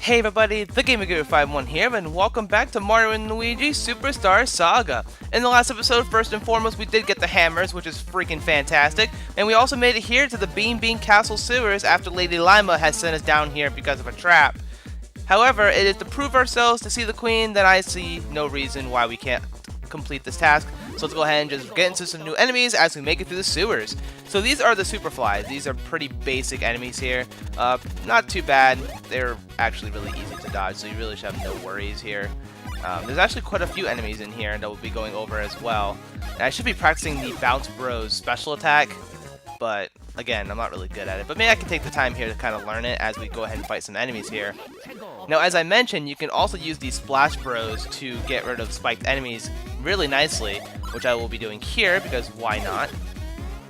Hey everybody, the GamerGuru51 here, and welcome back to Mario and Luigi Superstar Saga. In the last episode, first and foremost, we did get the hammers, which is freaking fantastic, and we also made it here to the Bean Castle sewers after Lady Lima has sent us down here because of a trap. However, it is to prove ourselves to see the Queen that I see no reason why we can't complete this task. So let's go ahead and just get into some new enemies as we make it through the sewers. So these are the Superflies. These are pretty basic enemies here. Not too bad. They're actually really easy to dodge, so you really should have no worries here. There's actually quite a few enemies in here that we'll be going over as well. And I should be practicing the Bounce Bros special attack, but again, I'm not really good at it. But maybe I can take the time here to kind of learn it as we go ahead and fight some enemies here. Now, as I mentioned, you can also use these Splash Bros to get rid of spiked enemies really nicely, which I will be doing here because why not?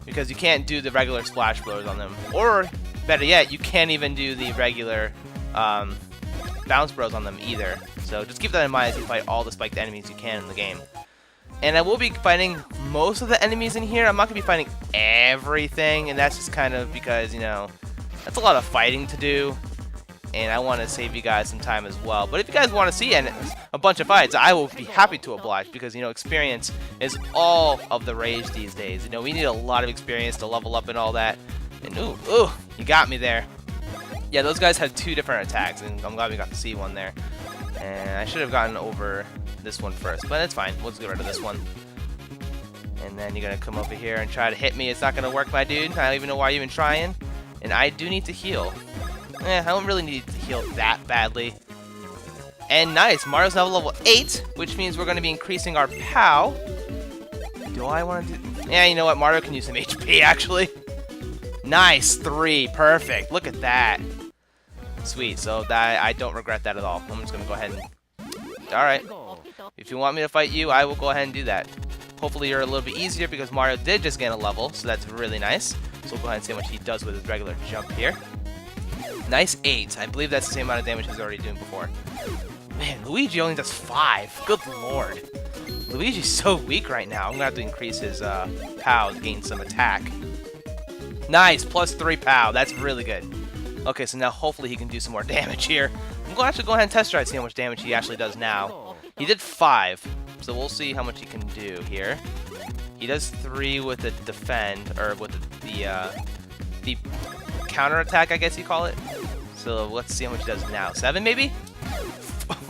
Because you can't do the regular Splash Bros on them. Or, better yet, you can't even do the regular Bounce Bros on them either. So just keep that in mind as you fight all the spiked enemies you can in the game. And I will be fighting most of the enemies in here. I'm not going to be fighting everything, and that's just kind of because, you know, that's a lot of fighting to do. And I want to save you guys some time as well. But if you guys want to see a bunch of fights, I will be happy to oblige because, you know, experience is all of the rage these days. You know, we need a lot of experience to level up and all that. And ooh, you got me there. Yeah, those guys had two different attacks, and I'm glad we got to see one there. And I should have gotten over this one first, but it's fine. We'll just get rid of this one. And then you're going to come over here and try to hit me. It's not going to work, my dude. I don't even know why you're even trying. And I do need to heal. I don't really need to heal that badly. And nice, Mario's now level 8, which means we're going to be increasing our POW. Do I want to do... Yeah, you know what? Mario can use some HP, actually. Nice, 3. Perfect. Look at that. Sweet, so that I don't regret that at all. I'm just going to go ahead and... Alright. If you want me to fight you, I will go ahead and do that. Hopefully you're a little bit easier because Mario did just gain a level, so that's really nice. So we'll go ahead and see how much he does with his regular jump here. Nice 8. I believe that's the same amount of damage he was already doing before. Man, Luigi only does 5. Good lord. Luigi's so weak right now. I'm going to have to increase his POW to gain some attack. Nice, plus 3 POW. That's really good. Okay, so now hopefully he can do some more damage here. I'm going to actually go ahead and test try to see how much damage he actually does now. He did 5, so we'll see how much he can do here. He does 3 with the defend, or with the counter attack, I guess you call it. So let's see how much he does now. 7 maybe?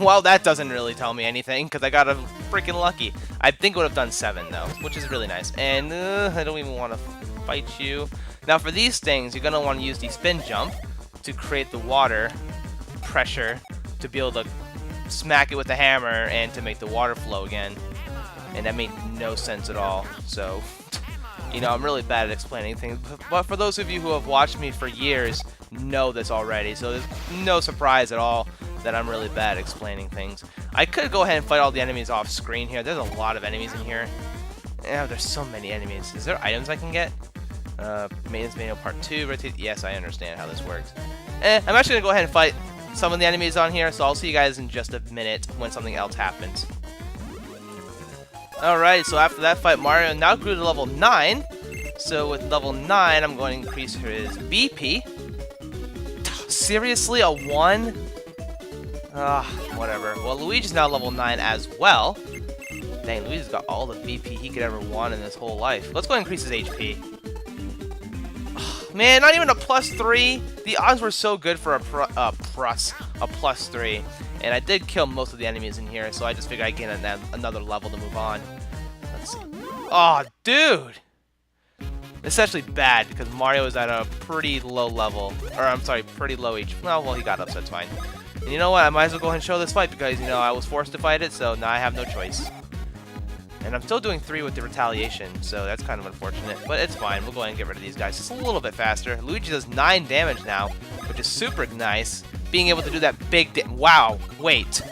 Well, that doesn't really tell me anything because I got a freaking lucky. I think it would have done 7 though, which is really nice. And I don't even want to fight you. Now for these things, you're going to want to use the spin jump to create the water pressure to be able to smack it with the hammer and to make the water flow again. And that made no sense at all. So, you know, I'm really bad at explaining things. But for those of you who have watched me for years, know this already. So there's no surprise at all that I'm really bad at explaining things. I could go ahead and fight all the enemies off screen here. There's a lot of enemies in here. Yeah, there's so many enemies. Is there items I can get? Maintenance manual part 2. Rotate. Yes, I understand how this works. I'm actually going to go ahead and fight some of the enemies on here. So I'll see you guys in just a minute when something else happens. Alright, so after that fight, Mario now grew to level 9. So with level 9, I'm going to increase his BP. Seriously, a 1? Whatever. Well, Luigi's now level 9 as well. Dang, Luigi's got all the BP he could ever want in his whole life. Let's go ahead and increase his HP. Man, not even a plus 3. The odds were so good for a plus 3. And I did kill most of the enemies in here, so I just figured I'd gain another level to move on. Let's see. Oh, dude! It's actually bad because Mario is at a pretty low level. Or, I'm sorry, pretty low HP. Well, he got up, so it's fine. And you know what? I might as well go ahead and show this fight because, you know, I was forced to fight it, so now I have no choice. And I'm still doing 3 with the retaliation, so that's kind of unfortunate. But it's fine. We'll go ahead and get rid of these guys just a little bit faster. Luigi does 9 damage now, which is super nice. Being able to do that big wow, wait.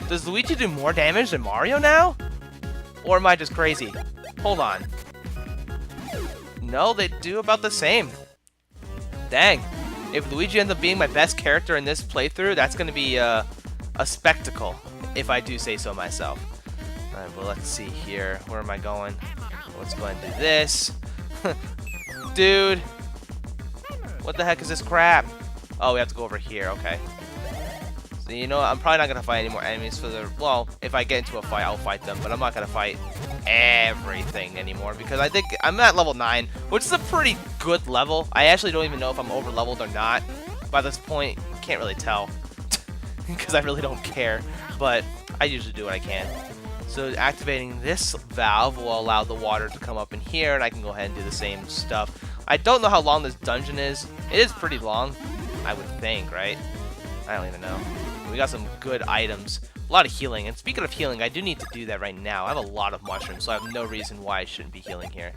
Does Luigi do more damage than Mario now? Or am I just crazy? Hold on. No, they do about the same. Dang. If Luigi ends up being my best character in this playthrough, that's going to be a spectacle, if I do say so myself. Alright, well, let's see here. Where am I going? Let's go ahead and do this. Dude. What the heck is this crap? Oh, we have to go over here. Okay. So, you know what? I'm probably not going to fight any more enemies for the... Well, if I get into a fight, I'll fight them. But I'm not going to fight everything anymore. Because I think I'm at level 9, which is a pretty good level. I actually don't even know if I'm over-leveled or not. By this point, can't really tell. Because I really don't care. But I usually do what I can. So activating this valve will allow the water to come up in here. And I can go ahead and do the same stuff. I don't know how long this dungeon is. It is pretty long, I would think, right? I don't even know. We got some good items. A lot of healing. And speaking of healing, I do need to do that right now. I have a lot of mushrooms, so I have no reason why I shouldn't be healing here.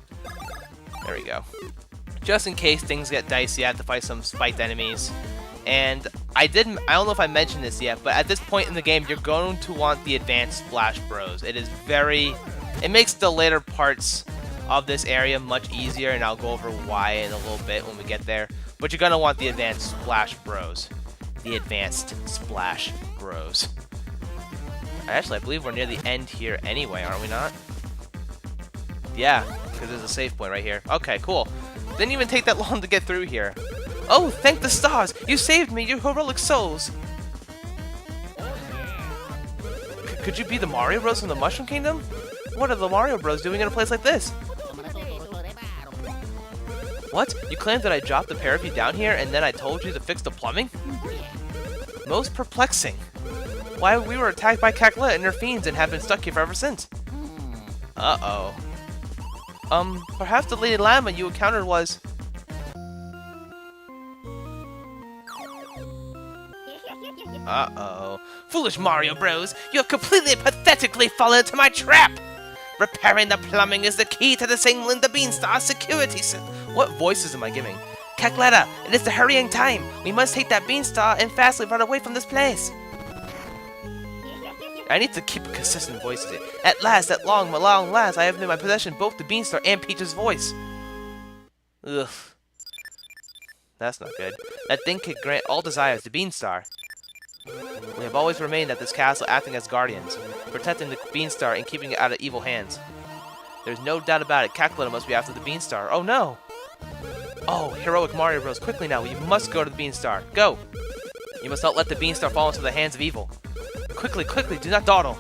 There we go. Just in case things get dicey, I have to fight some spiked enemies. And I don't know if I mentioned this yet, but at this point in the game, you're going to want the advanced splash bros. It makes the later parts of this area much easier, and I'll go over why in a little bit when we get there. But you're going to want the advanced splash bros. The advanced splash bros. Actually, I believe we're near the end here anyway, aren't we not? Yeah, because there's a save point right here. Okay, cool. Didn't even take that long to get through here. Oh, thank the stars! You saved me, you heroic souls! Could you be the Mario Bros from the Mushroom Kingdom? What are the Mario Bros doing in a place like this? What? You claimed that I dropped the pair of you down here and then I told you to fix the plumbing? Most perplexing. Why, we were attacked by Caclet and her fiends and have been stuck here forever since. Uh-oh. Perhaps the Lady Llama you encountered was... Uh-oh. Foolish Mario Bros, you have completely pathetically fallen into my trap! Repairing the plumbing is the key to disabling the Beanstar security system. What voices am I giving? Cacletta, it is the hurrying time. We must take that Beanstar and fastly run away from this place. I need to keep a consistent voice. At last, at long last, I have in my possession both the Beanstar and Peach's voice. Ugh. That's not good. That thing could grant all desires to Beanstar. We have always remained at this castle acting as guardians, protecting the Beanstar and keeping it out of evil hands. There's no doubt about it, Cacletta must be after the Beanstar. Oh no! Oh, heroic Mario Bros, quickly now, you must go to the Beanstar. Go! You must not let the Beanstar fall into the hands of evil. Quickly, quickly, do not dawdle!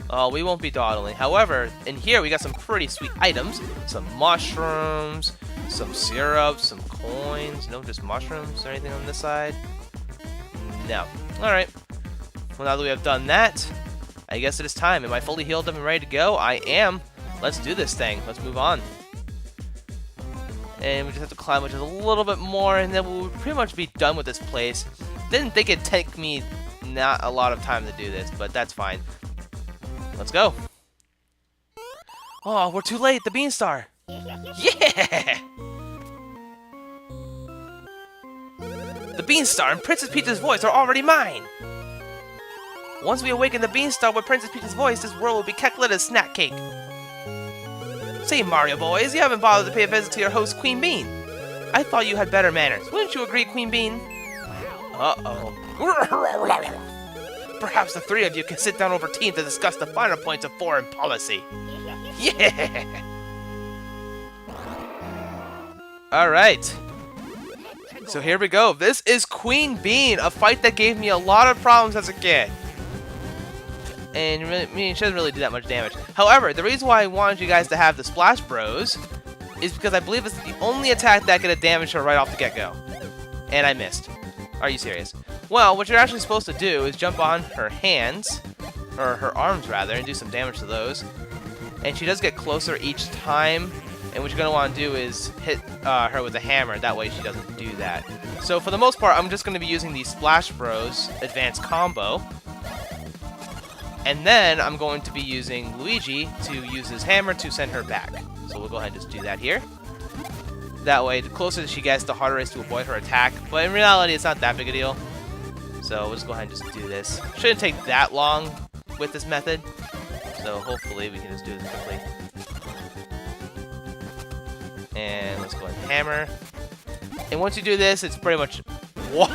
Oh, we won't be dawdling. However, in here we got some pretty sweet items. Some mushrooms, some syrup, some coins. No, just mushrooms or anything on this side? No. Alright. Well, now that we have done that, I guess it is time. Am I fully healed up and ready to go? I am. Let's do this thing. Let's move on. And we just have to climb just a little bit more, and then we'll pretty much be done with this place. Didn't think it'd take me not a lot of time to do this, but that's fine. Let's go. Oh, we're too late. The Beanstar. Yeah! The Beanstar and Princess Peach's voice are already mine! Once we awaken the Beanstar with Princess Peach's voice, this world will be Cacletta's snack cake. Say, Mario boys, you haven't bothered to pay a visit to your host, Queen Bean. I thought you had better manners. Wouldn't you agree, Queen Bean? Uh-oh. Perhaps the three of you can sit down over tea to discuss the finer points of foreign policy. Yeah! Alright. So here we go. This is Queen Bean, a fight that gave me a lot of problems as a kid. And she doesn't really do that much damage. However, the reason why I wanted you guys to have the Splash Bros is because I believe it's the only attack that could have damaged her right off the get-go. And I missed. Are you serious? Well, what you're actually supposed to do is jump on her hands, or her arms rather, and do some damage to those. And she does get closer each time. And what you're going to want to do is hit her with a hammer. That way she doesn't do that. So for the most part, I'm just going to be using the Splash Bros advanced combo. And then I'm going to be using Luigi to use his hammer to send her back. So we'll go ahead and just do that here. That way, the closer she gets, the harder it is to avoid her attack. But in reality, it's not that big a deal. So we'll just go ahead and just do this. Shouldn't take that long with this method. So hopefully we can just do this quickly. And let's go ahead and hammer. And once you do this, it's pretty much... What?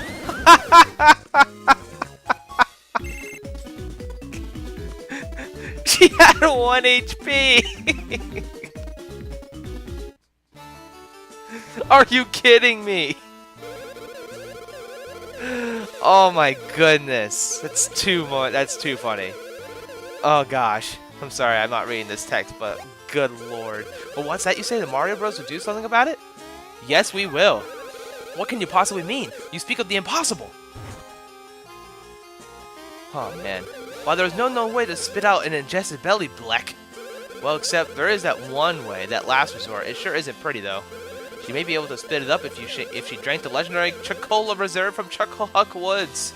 She had 1 HP! Are you kidding me? Oh my goodness. That's too much. That's too funny. Oh gosh. I'm sorry, I'm not reading this text, but good lord. Well, what's that you say? The Mario Bros. Will do something about it? Yes, we will. What can you possibly mean? You speak of the impossible. Oh man. While there's no known way to spit out an ingested belly, Bleck. Well, except there is that one way, that last resort. It sure isn't pretty though. She may be able to spit it up if she drank the legendary Chocola Reserve from Chucklehuck Woods.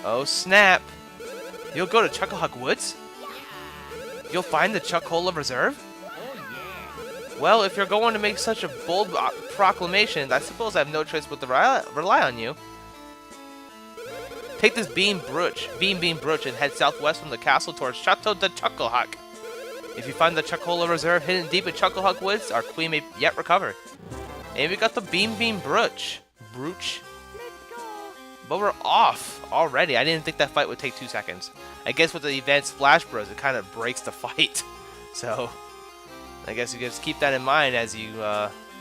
Oh snap. You'll go to Chucklehuck Woods? You'll find the Chocola Reserve? Well, if you're going to make such a bold proclamation, I suppose I have no choice but to rely on you. Take this beam brooch, and head southwest from the castle towards Chateau de Chucklehuck. If you find the Chocola Reserve hidden deep in Chucklehuck Woods, our queen may yet recover. And we got the beam brooch. But we're off already. I didn't think that fight would take 2 seconds. I guess with the advanced Splash Bros, it kind of breaks the fight. So, I guess you just keep that in mind as you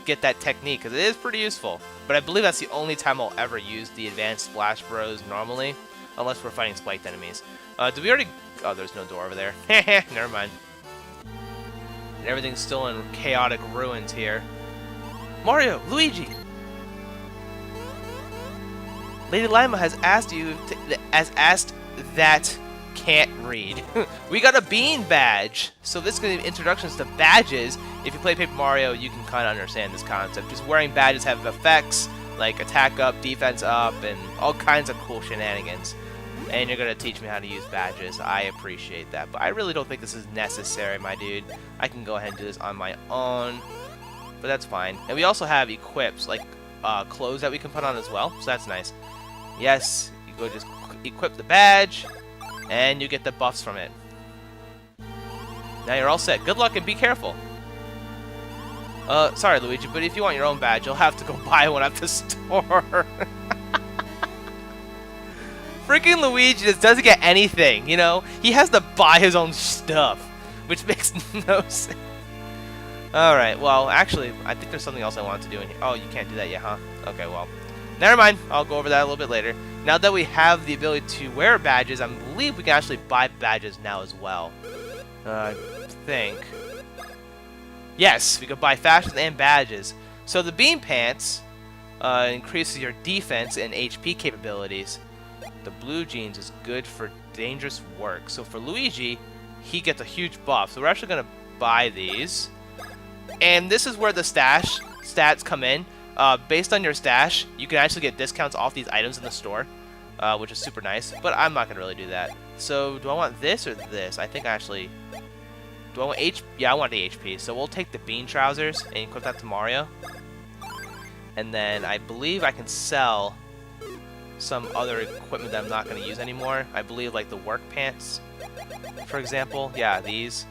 get that technique, because it is pretty useful. But I believe that's the only time I'll ever use the advanced Splash Bros normally, unless we're fighting spiked enemies. Did we already... Oh, there's no door over there. Never mind. And everything's still in chaotic ruins here. Mario! Luigi! Lady Lima has asked that can't read. We got a bean badge! So this is going to be introductions to badges. If you play Paper Mario, you can kind of understand this concept. Just wearing badges have effects, like attack up, defense up, and all kinds of cool shenanigans. And you're going to teach me how to use badges. I appreciate that. But I really don't think this is necessary, my dude. I can go ahead and do this on my own. But that's fine. And we also have equips, like clothes that we can put on as well. So that's nice. Yes, you go just equip the badge, and you get the buffs from it. Now you're all set. Good luck and be careful. Sorry, Luigi, but if you want your own badge, you'll have to go buy one at the store. Freaking Luigi just doesn't get anything, you know? He has to buy his own stuff, which makes no sense. Alright, well, actually, I think there's something else I wanted to do in here. Oh, you can't do that yet, huh? Okay, well, never mind. I'll go over that a little bit later. Now that we have the ability to wear badges, I believe we can actually buy badges now as well. I think. Yes, we can buy fashions and badges. So the Beam Pants increases your defense and HP capabilities. The Blue Jeans is good for dangerous work. So for Luigi, he gets a huge buff. So we're actually going to buy these. And this is where the stash stats come in. Based on your stash, you can actually get discounts off these items in the store, which is super nice. But I'm not going to really do that. So do I want this or this? I think actually... Do I want HP? Yeah, I want the HP. So we'll take the bean trousers and equip that to Mario. And then I believe I can sell some other equipment that I'm not going to use anymore. I believe like the work pants, for example. Yeah, these.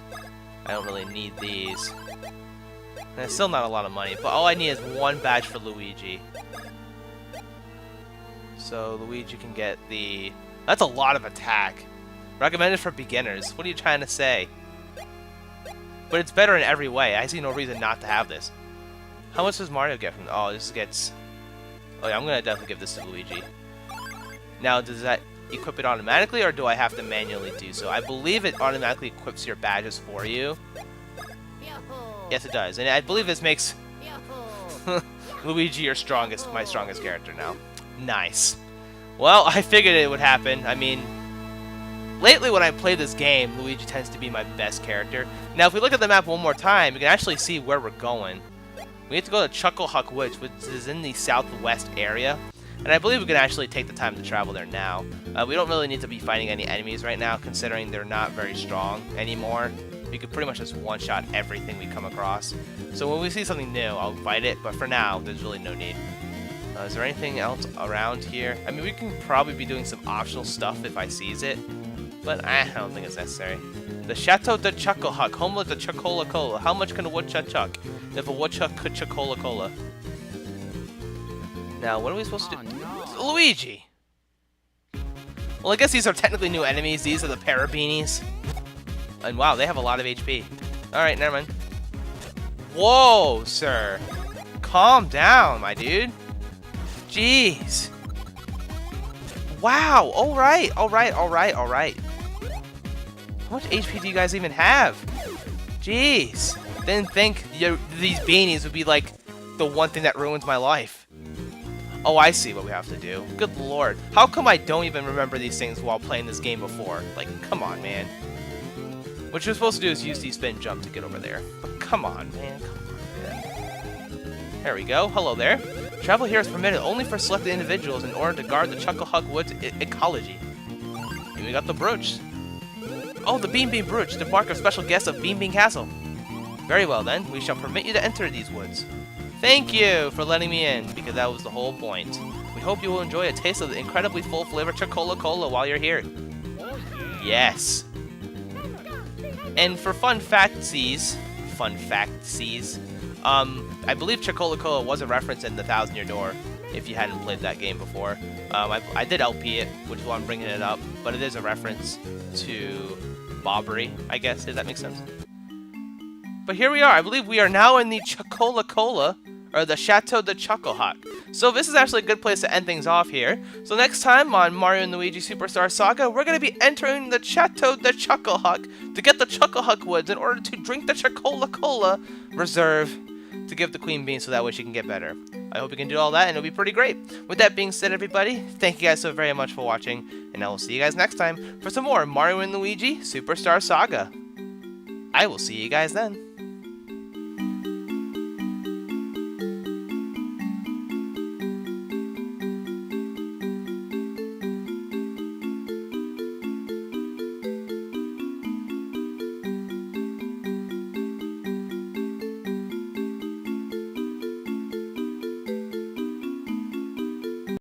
I don't really need these. And it's still not a lot of money, but all I need is one badge for Luigi. So Luigi can get the... That's a lot of attack. Recommended for beginners. What are you trying to say? But it's better in every way. I see no reason not to have this. How much does Mario get from... Oh, this gets... Oh yeah, I'm going to definitely give this to Luigi. Now, does that equip it automatically, or do I have to manually do so? I believe it automatically equips your badges for you. Yes, it does. And I believe this makes Luigi my strongest character now. Nice. Well, I figured it would happen. I mean, lately when I play this game, Luigi tends to be my best character. Now, if we look at the map one more time, we can actually see where we're going. We have to go to Chucklehuck Woods, which is in the southwest area. And I believe we can actually take the time to travel there now. We don't really need to be fighting any enemies right now, considering they're not very strong anymore. We could pretty much just one-shot everything we come across. So when we see something new, I'll fight it, but for now, there's really no need. Is there anything else around here? I mean, we can probably be doing some optional stuff if I seize it, but I don't think it's necessary. The Chateau de Chucklehuck, homeland to Chocola Cola. How much can a woodchuck chuck if a woodchuck could Chocola Cola? Now, what are we supposed to do? No. Luigi! Well, I guess these are technically new enemies. These are the Parabeanies. And wow, they have a lot of HP. Alright, never mind. Whoa, sir. Calm down, my dude. Jeez. Wow! Alright, alright, alright, alright. How much HP do you guys even have? Jeez. Didn't think these beanies would be like the one thing that ruins my life. Oh, I see what we have to do. Good lord. How come I don't even remember these things while playing this game before? Like, come on, man. What you're supposed to do is use the spin jump to get over there. But come on, man. Come on, man. There we go. Hello there. Travel here is permitted only for selected individuals in order to guard the Chuckle Woods ecology. And we got the brooch. Oh, the Bean Bean brooch, the mark of special guest of Bean Bean Castle. Very well then, we shall permit you to enter these woods. Thank you for letting me in, because that was the whole point. We hope you will enjoy a taste of the incredibly full flavor Chocola while you're here. Yes. And for fun factsies, I believe Chocola was a reference in the 1000-Year Door, if you hadn't played that game before. I did LP it, which is why I'm bringing it up, but it is a reference to Bobbery, I guess, if that makes sense. But here we are. I believe we are now in the Chocola, or the Chateau de Chocohawk. So this is actually a good place to end things off here. So next time on Mario & Luigi Superstar Saga, we're going to be entering the Chateau de Chocohawk to get the Chocohawk Woods in order to drink the Chocola reserve to give the Queen Bean so that way she can get better. I hope you can do all that and it'll be pretty great. With that being said, everybody, thank you guys so very much for watching, and I will see you guys next time for some more Mario & Luigi Superstar Saga. I will see you guys then.